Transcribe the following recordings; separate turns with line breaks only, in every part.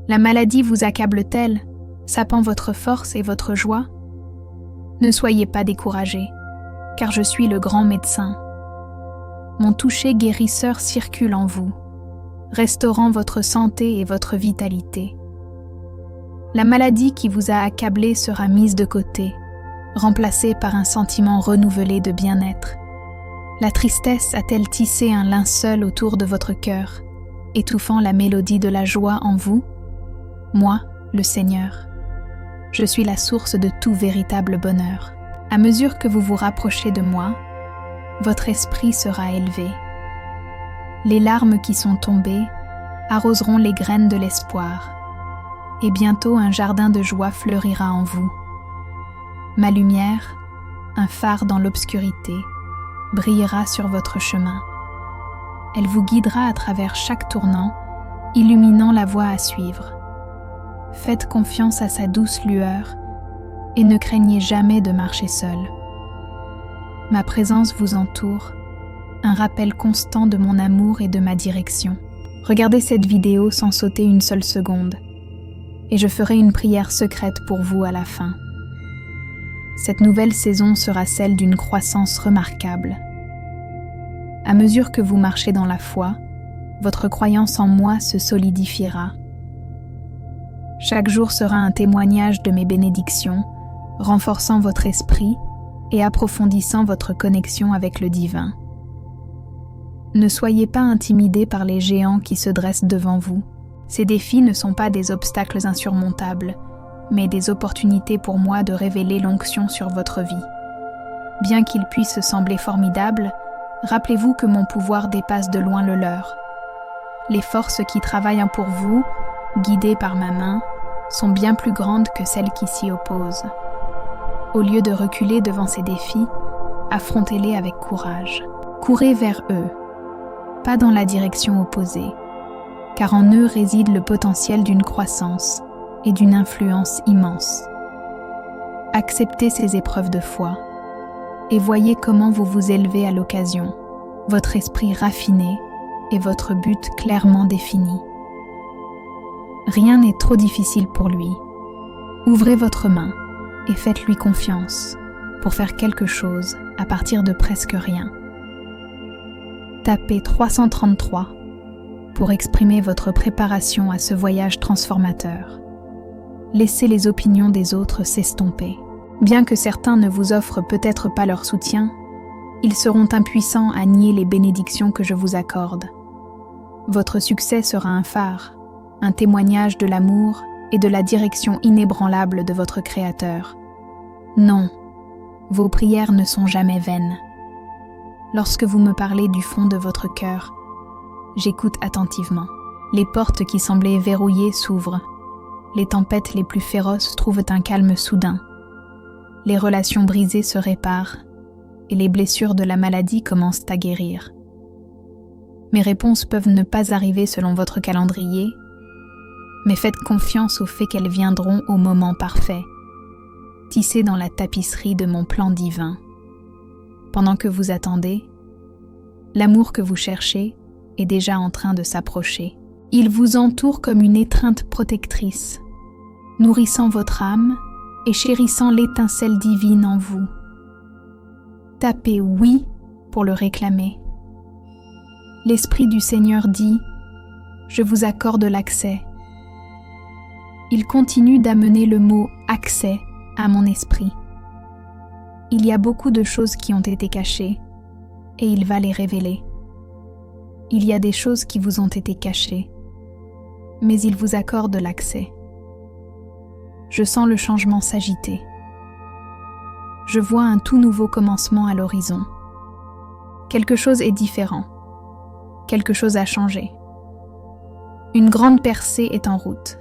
La maladie vous accable-t-elle, sapant votre force et votre joie? Ne soyez pas découragés, car je suis le grand médecin. Mon toucher guérisseur circule en vous, restaurant votre santé et votre vitalité. La maladie qui vous a accablé sera mise de côté, remplacée par un sentiment renouvelé de bien-être. La tristesse a-t-elle tissé un linceul autour de votre cœur, étouffant la mélodie de la joie en vous? Moi, le Seigneur, je suis la source de tout véritable bonheur. À mesure que vous vous rapprochez de moi, votre esprit sera élevé. Les larmes qui sont tombées arroseront les graines de l'espoir, et bientôt un jardin de joie fleurira en vous. Ma lumière, un phare dans l'obscurité, brillera sur votre chemin. Elle vous guidera à travers chaque tournant, illuminant la voie à suivre. Faites confiance à sa douce lueur et ne craignez jamais de marcher seul. Ma présence vous entoure, un rappel constant de mon amour et de ma direction. Regardez cette vidéo sans sauter une seule seconde, et je ferai une prière secrète pour vous à la fin. Cette nouvelle saison sera celle d'une croissance remarquable. À mesure que vous marchez dans la foi, votre croyance en moi se solidifiera. Chaque jour sera un témoignage de mes bénédictions, renforçant votre esprit et approfondissant votre connexion avec le divin. Ne soyez pas intimidés par les géants qui se dressent devant vous. Ces défis ne sont pas des obstacles insurmontables, mais des opportunités pour moi de révéler l'onction sur votre vie. Bien qu'ils puissent sembler formidables, rappelez-vous que mon pouvoir dépasse de loin le leur. Les forces qui travaillent pour vous, guidées par ma main, sont bien plus grandes que celles qui s'y opposent. Au lieu de reculer devant ces défis, affrontez-les avec courage. Courez vers eux, pas dans la direction opposée, car en eux réside le potentiel d'une croissance et d'une influence immense. Acceptez ces épreuves de foi et voyez comment vous vous élevez à l'occasion, votre esprit raffiné et votre but clairement défini. Rien n'est trop difficile pour lui. Ouvrez votre main et faites-lui confiance pour faire quelque chose à partir de presque rien. Tapez 333 pour exprimer votre préparation à ce voyage transformateur. Laissez les opinions des autres s'estomper. Bien que certains ne vous offrent peut-être pas leur soutien, ils seront impuissants à nier les bénédictions que je vous accorde. Votre succès sera un phare, un témoignage de l'amour et de la direction inébranlable de votre Créateur. Non, vos prières ne sont jamais vaines. Lorsque vous me parlez du fond de votre cœur, j'écoute attentivement. Les portes qui semblaient verrouillées s'ouvrent. Les tempêtes les plus féroces trouvent un calme soudain. Les relations brisées se réparent et les blessures de la maladie commencent à guérir. Mes réponses peuvent ne pas arriver selon votre calendrier, mais faites confiance au fait qu'elles viendront au moment parfait, tissées dans la tapisserie de mon plan divin. Pendant que vous attendez, l'amour que vous cherchez est déjà en train de s'approcher. Il vous entoure comme une étreinte protectrice, nourrissant votre âme et chérissant l'étincelle divine en vous. Tapez oui pour le réclamer. L'Esprit du Seigneur dit « Je vous accorde l'accès ». Il continue d'amener le mot « accès » à mon esprit. Il y a beaucoup de choses qui ont été cachées et il va les révéler. Il y a des choses qui vous ont été cachées, mais il vous accorde l'accès. Je sens le changement s'agiter. Je vois un tout nouveau commencement à l'horizon. Quelque chose est différent. Quelque chose a changé. Une grande percée est en route.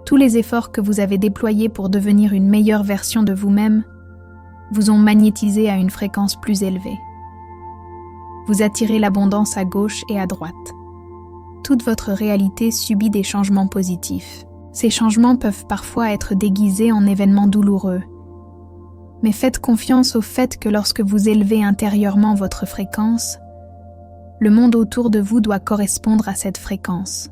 Tous les efforts que vous avez déployés pour devenir une meilleure version de vous-même vous ont magnétisé à une fréquence plus élevée. Vous attirez l'abondance à gauche et à droite. Toute votre réalité subit des changements positifs. Ces changements peuvent parfois être déguisés en événements douloureux. Mais faites confiance au fait que lorsque vous élevez intérieurement votre fréquence, le monde autour de vous doit correspondre à cette fréquence.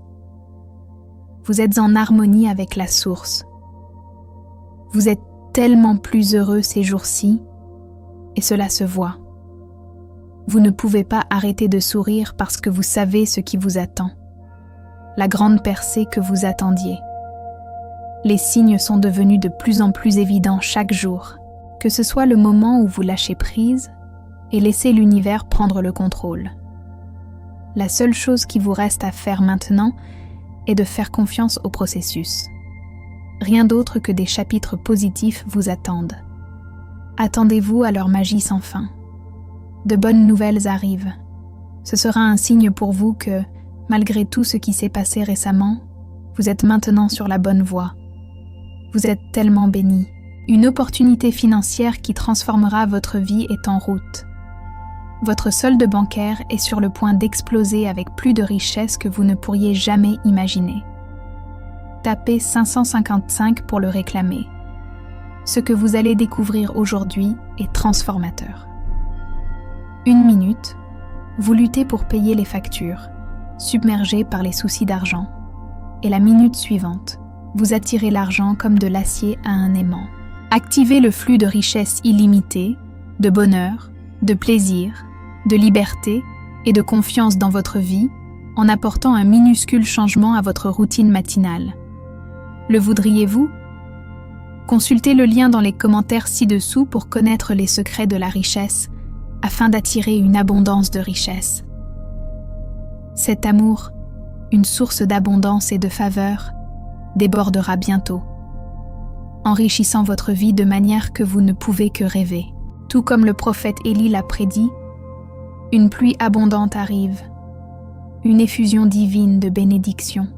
Vous êtes en harmonie avec la source. Vous êtes tellement plus heureux ces jours-ci, et cela se voit. Vous ne pouvez pas arrêter de sourire parce que vous savez ce qui vous attend, la grande percée que vous attendiez. Les signes sont devenus de plus en plus évidents chaque jour, que ce soit le moment où vous lâchez prise et laissez l'univers prendre le contrôle. La seule chose qui vous reste à faire maintenant est de faire confiance au processus. Rien d'autre que des chapitres positifs vous attendent. Attendez-vous à leur magie sans fin. De bonnes nouvelles arrivent. Ce sera un signe pour vous que, malgré tout ce qui s'est passé récemment, vous êtes maintenant sur la bonne voie. Vous êtes tellement béni. Une opportunité financière qui transformera votre vie est en route. Votre solde bancaire est sur le point d'exploser avec plus de richesses que vous ne pourriez jamais imaginer. Tapez 555 pour le réclamer. Ce que vous allez découvrir aujourd'hui est transformateur. 1 minute, vous luttez pour payer les factures, submergé par les soucis d'argent. Et la minute suivante, vous attirez l'argent comme de l'acier à un aimant. Activez le flux de richesses illimitées, de bonheur, de plaisir, de liberté et de confiance dans votre vie en apportant un minuscule changement à votre routine matinale. Le voudriez-vous ? Consultez le lien dans les commentaires ci-dessous pour connaître les secrets de la richesse afin d'attirer une abondance de richesse. Cet amour, une source d'abondance et de faveur, débordera bientôt, enrichissant votre vie de manière que vous ne pouvez que rêver. Tout comme le prophète Élie l'a prédit, une pluie abondante arrive, une effusion divine de bénédiction.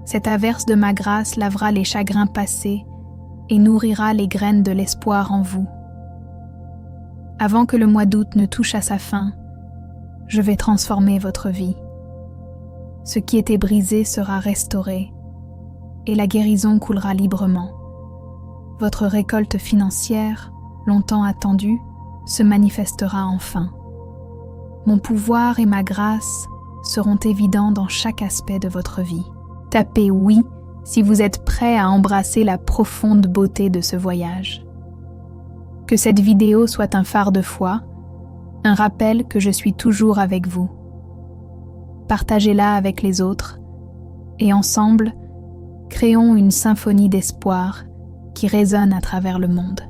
Cette averse de ma grâce lavera les chagrins passés et nourrira les graines de l'espoir en vous. Avant que le mois d'août ne touche à sa fin, je vais transformer votre vie. Ce qui était brisé sera restauré et la guérison coulera librement. Votre récolte financière, longtemps attendue, se manifestera enfin. Mon pouvoir et ma grâce seront évidents dans chaque aspect de votre vie. Tapez oui si vous êtes prêt à embrasser la profonde beauté de ce voyage. Que cette vidéo soit un phare de foi, un rappel que je suis toujours avec vous. Partagez-la avec les autres et ensemble, créons une symphonie d'espoir qui résonne à travers le monde.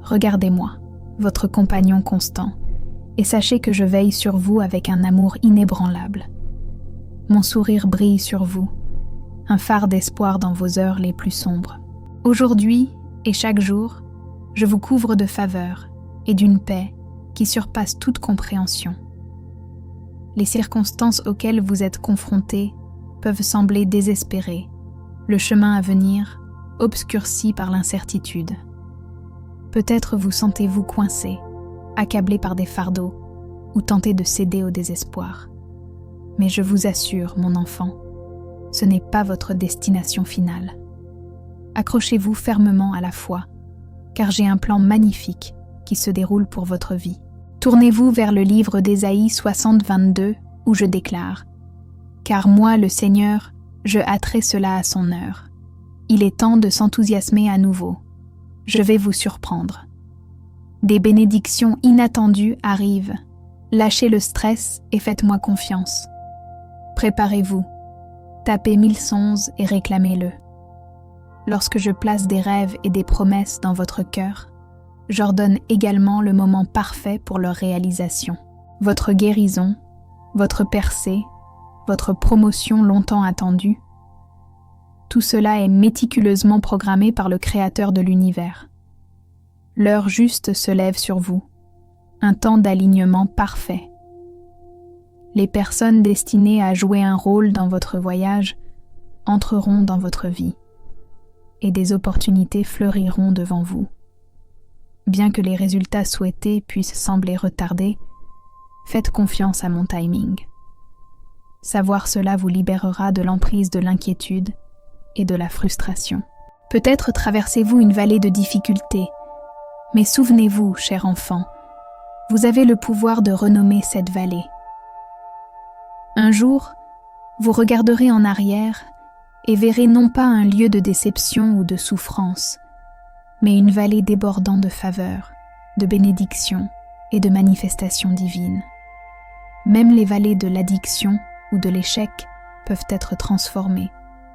Regardez-moi, votre compagnon constant, et sachez que je veille sur vous avec un amour inébranlable. Mon sourire brille sur vous, un phare d'espoir dans vos heures les plus sombres. Aujourd'hui et chaque jour, je vous couvre de faveur et d'une paix qui surpasse toute compréhension. Les circonstances auxquelles vous êtes confrontés peuvent sembler désespérées, le chemin à venir obscurci par l'incertitude. Peut-être vous sentez-vous coincé, accablé par des fardeaux ou tenté de céder au désespoir. Mais je vous assure, mon enfant, ce n'est pas votre destination finale. Accrochez-vous fermement à la foi, car j'ai un plan magnifique qui se déroule pour votre vie. Tournez-vous vers le livre d'Ésaïe 60:22 où je déclare « Car moi, le Seigneur, je hâterai cela à son heure. Il est temps de s'enthousiasmer à nouveau. Je vais vous surprendre. Des bénédictions inattendues arrivent. Lâchez le stress et faites-moi confiance. Préparez-vous. Tapez 1011 et réclamez-le. Lorsque je place des rêves et des promesses dans votre cœur, j'ordonne également le moment parfait pour leur réalisation. Votre guérison, votre percée, votre promotion longtemps attendue, tout cela est méticuleusement programmé par le Créateur de l'univers. L'heure juste se lève sur vous, un temps d'alignement parfait. Les personnes destinées à jouer un rôle dans votre voyage entreront dans votre vie, et des opportunités fleuriront devant vous. Bien que les résultats souhaités puissent sembler retardés, faites confiance à mon timing. Savoir cela vous libérera de l'emprise de l'inquiétude et de la frustration. Peut-être traversez-vous une vallée de difficultés, mais souvenez-vous, cher enfant, vous avez le pouvoir de renommer cette vallée. Un jour, vous regarderez en arrière et verrez non pas un lieu de déception ou de souffrance, mais une vallée débordant de faveur, de bénédiction et de manifestations divines. Même les vallées de l'addiction ou de l'échec peuvent être transformées,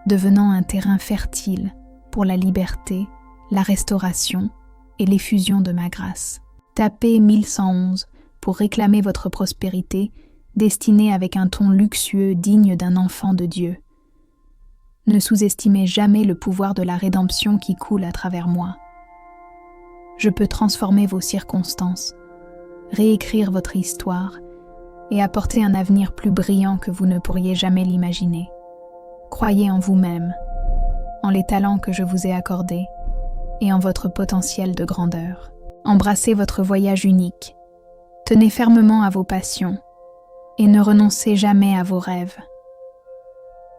devenant un terrain fertile pour la liberté, la restauration et l'effusion de ma grâce. Tapez 1111 pour réclamer votre prospérité, destinée avec un ton luxueux digne d'un enfant de Dieu. Ne sous-estimez jamais le pouvoir de la rédemption qui coule à travers moi. Je peux transformer vos circonstances, réécrire votre histoire et apporter un avenir plus brillant que vous ne pourriez jamais l'imaginer. Croyez en vous-même, en les talents que je vous ai accordés et en votre potentiel de grandeur. Embrassez votre voyage unique, tenez fermement à vos passions et ne renoncez jamais à vos rêves.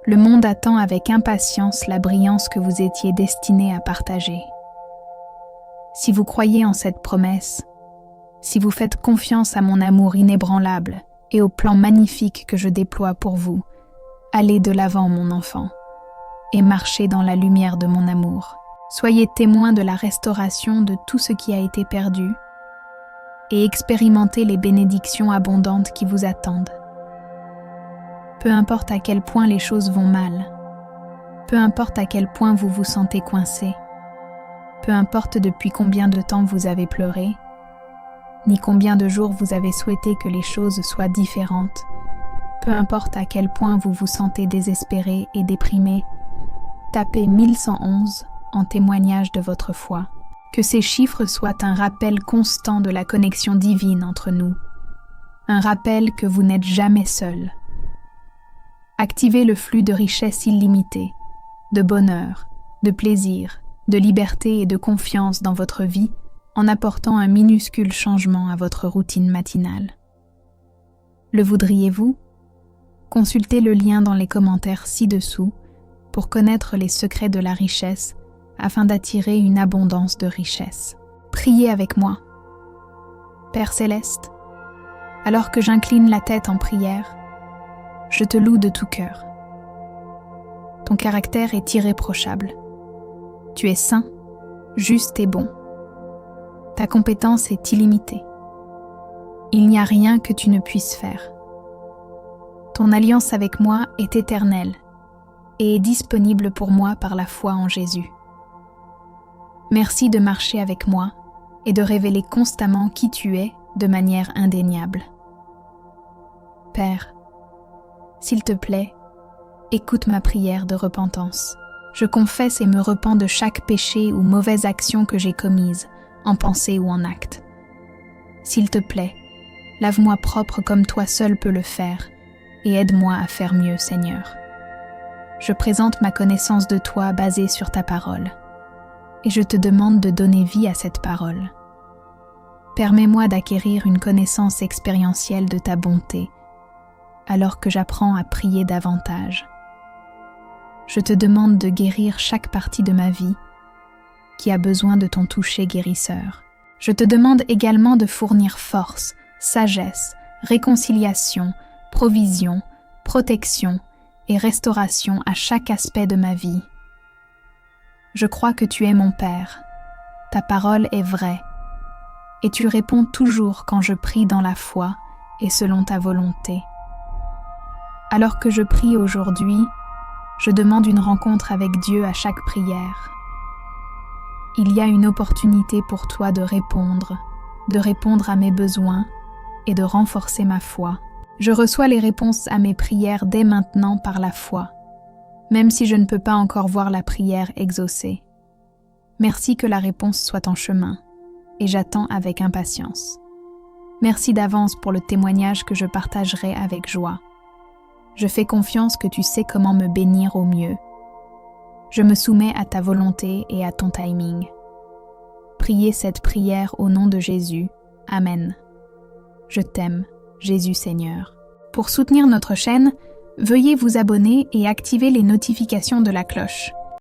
Le monde attend avec impatience la brillance que vous étiez destiné à partager. Si vous croyez en cette promesse, si vous faites confiance à mon amour inébranlable et au plan magnifique que je déploie pour vous, allez de l'avant, mon enfant, et marchez dans la lumière de mon amour. Soyez témoin de la restauration de tout ce qui a été perdu et expérimentez les bénédictions abondantes qui vous attendent. Peu importe à quel point les choses vont mal, peu importe à quel point vous vous sentez coincé, peu importe depuis combien de temps vous avez pleuré, ni combien de jours vous avez souhaité que les choses soient différentes, peu importe à quel point vous vous sentez désespéré et déprimé, tapez 1111 en témoignage de votre foi. Que ces chiffres soient un rappel constant de la connexion divine entre nous, un rappel que vous n'êtes jamais seul. Activez le flux de richesse illimitée, de bonheur, de plaisir, de liberté et de confiance dans votre vie en apportant un minuscule changement à votre routine matinale. Le voudriez-vous? Consultez le lien dans les commentaires ci-dessous pour connaître les secrets de la richesse afin d'attirer une abondance de richesse. Priez avec moi. Père Céleste, alors que j'incline la tête en prière, je te loue de tout cœur. Ton caractère est irréprochable. Tu es saint, juste et bon. Ta compétence est illimitée. Il n'y a rien que tu ne puisses faire. Ton alliance avec moi est éternelle et est disponible pour moi par la foi en Jésus. Merci de marcher avec moi et de révéler constamment qui tu es de manière indéniable. Père, s'il te plaît, écoute ma prière de repentance. Je confesse et me repens de chaque péché ou mauvaise action que j'ai commise, en pensée ou en acte. S'il te plaît, lave-moi propre comme toi seul peux le faire et aide-moi à faire mieux, Seigneur. Je présente ma connaissance de toi basée sur ta parole. Et je te demande de donner vie à cette parole. Permets-moi d'acquérir une connaissance expérientielle de ta bonté, alors que j'apprends à prier davantage. Je te demande de guérir chaque partie de ma vie qui a besoin de ton toucher guérisseur. Je te demande également de fournir force, sagesse, réconciliation, provision, protection et restauration à chaque aspect de ma vie. Je crois que tu es mon Père, ta parole est vraie, et tu réponds toujours quand je prie dans la foi et selon ta volonté. Alors que je prie aujourd'hui, je demande une rencontre avec Dieu à chaque prière. Il y a une opportunité pour toi de répondre à mes besoins et de renforcer ma foi. Je reçois les réponses à mes prières dès maintenant par la foi, même si je ne peux pas encore voir la prière exaucée. Merci que la réponse soit en chemin, et j'attends avec impatience. Merci d'avance pour le témoignage que je partagerai avec joie. Je fais confiance que tu sais comment me bénir au mieux. Je me soumets à ta volonté et à ton timing. Priez cette prière au nom de Jésus. Amen. Je t'aime, Jésus Seigneur. Pour soutenir notre chaîne, veuillez vous abonner et activer les notifications de la cloche.